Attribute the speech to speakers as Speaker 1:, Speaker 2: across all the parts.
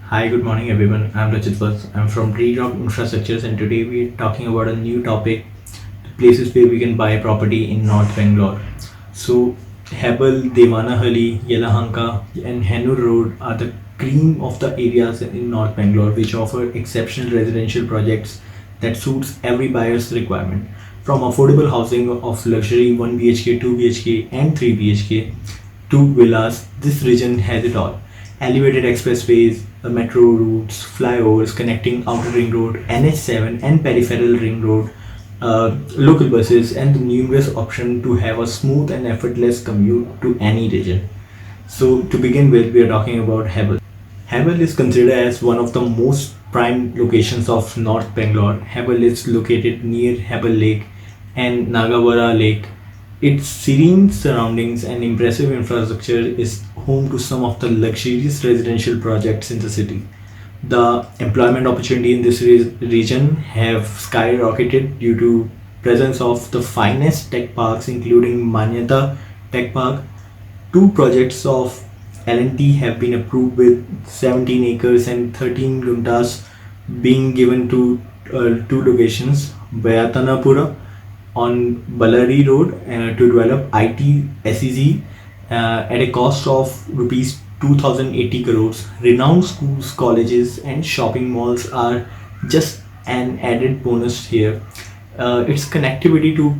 Speaker 1: Hi, good morning everyone. I'm Rachit Bhatt. I'm from Tree Rock Infrastructures and today we're talking about a new topic, places where we can buy property in North Bangalore. So, Hebel, Devanahalli, Yelahanka and Hennur Road are the cream of the areas in North Bangalore which offer exceptional residential projects that suits every buyer's requirement. From affordable housing of luxury 1 BHK, 2 BHK and 3 BHK to villas, this region has it all. Elevated expressways, metro routes, flyovers connecting Outer Ring Road, NH7 and Peripheral Ring Road, local buses and the numerous options to have a smooth and effortless commute to any region. So to begin with, we are talking about Hebel. Hebel is considered as one of the most prime locations of North Bangalore. Hebel is located near Hebel Lake and Nagavara Lake. Its serene surroundings and impressive infrastructure is home to some of the luxurious residential projects in the city. The employment opportunity in this region have skyrocketed due to presence of the finest tech parks including Manyata Tech Park. Two projects of L&T have been approved with 17 acres and 13 guntas being given to two locations, Bayatanapura on Ballari Road to develop IT SEZ at a cost of rupees 2080 crores. Renowned schools, colleges, and shopping malls are just an added bonus here. Its connectivity to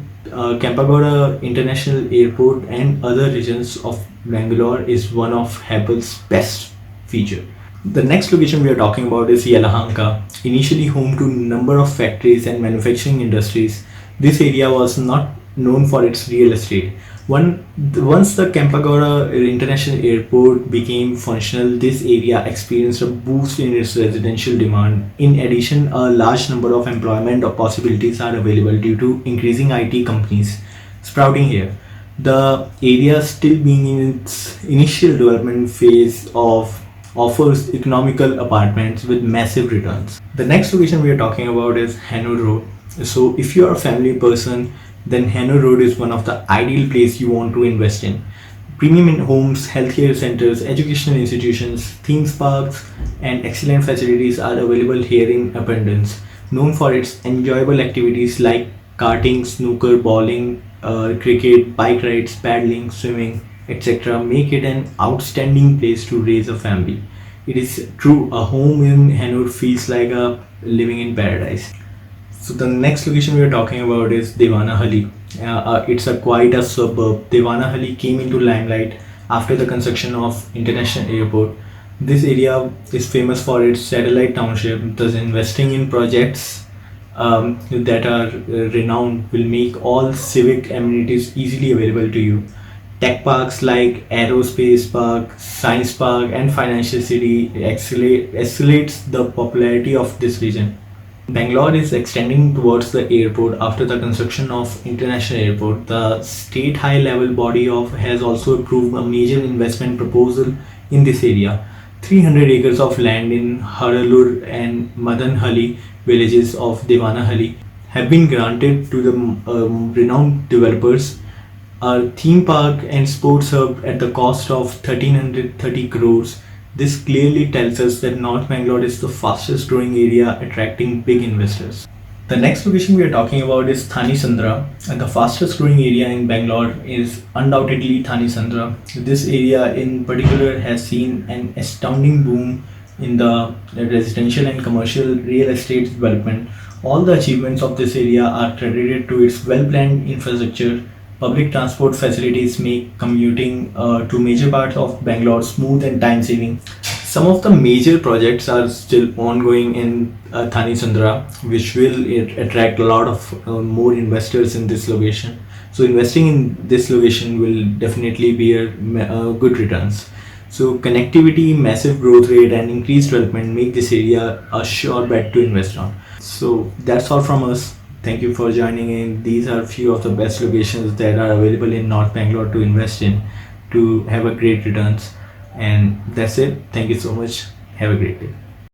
Speaker 1: Kempegowda International Airport and other regions of Bangalore is one of Hebel's best feature. The next location we are talking about is Yelahanka. Initially home to number of factories and manufacturing industries, this area was not known for its real estate. Once the Kempegowda International Airport became functional, this area experienced a boost in its residential demand. In addition, a large number of employment possibilities are available due to increasing IT companies sprouting here. The area, still being in its initial development phase, offers economical apartments with massive returns. The next location we are talking about is Hennur Road. So if you are a family person, then Hennur Road is one of the ideal place you want to invest in. Premium in homes, healthcare centers, educational institutions, theme parks, and excellent facilities are available here in abundance. Known for its enjoyable activities like karting, snooker, bowling, cricket, bike rides, paddling, swimming, etc., make it an outstanding place to raise a family. It is true, a home in Hennur feels like a living in paradise. So the next location we are talking about is Devanahalli. It's a quite a suburb. Devanahalli came into limelight after the construction of International Airport. This area is famous for its satellite township. Thus, investing in projects that are renowned will make all civic amenities easily available to you. Tech parks like Aerospace Park, Science Park, and Financial City escalates the popularity of this region. Bangalore is extending towards the airport after the construction of International Airport. The state high level body of has also approved a major investment proposal in this area. 300 acres of land in Haralur and Madanhalli villages of Devanahalli have been granted to the renowned developers. A theme park and sports hub at the cost of 1330 crores. This clearly tells us that North Bangalore is the fastest growing area attracting big investors. The next location we are talking about is Thani Sandra, and the fastest growing area in Bangalore is undoubtedly Thani Sandra. This area in particular has seen an astounding boom in the residential and commercial real estate development. All the achievements of this area are credited to its well planned infrastructure. Public transport facilities make commuting to major parts of Bangalore smooth and time saving. Some of the major projects are still ongoing in Thani Sandra, which will attract a lot of more investors in this location. So, investing in this location will definitely bear good returns. So, connectivity, massive growth rate, and increased development make this area a sure bet to invest on. So, that's all from us. Thank you for joining in. These are few of the best locations that are available in North Bangalore to invest in to have a great returns. And that's it. Thank you so much. Have a great day.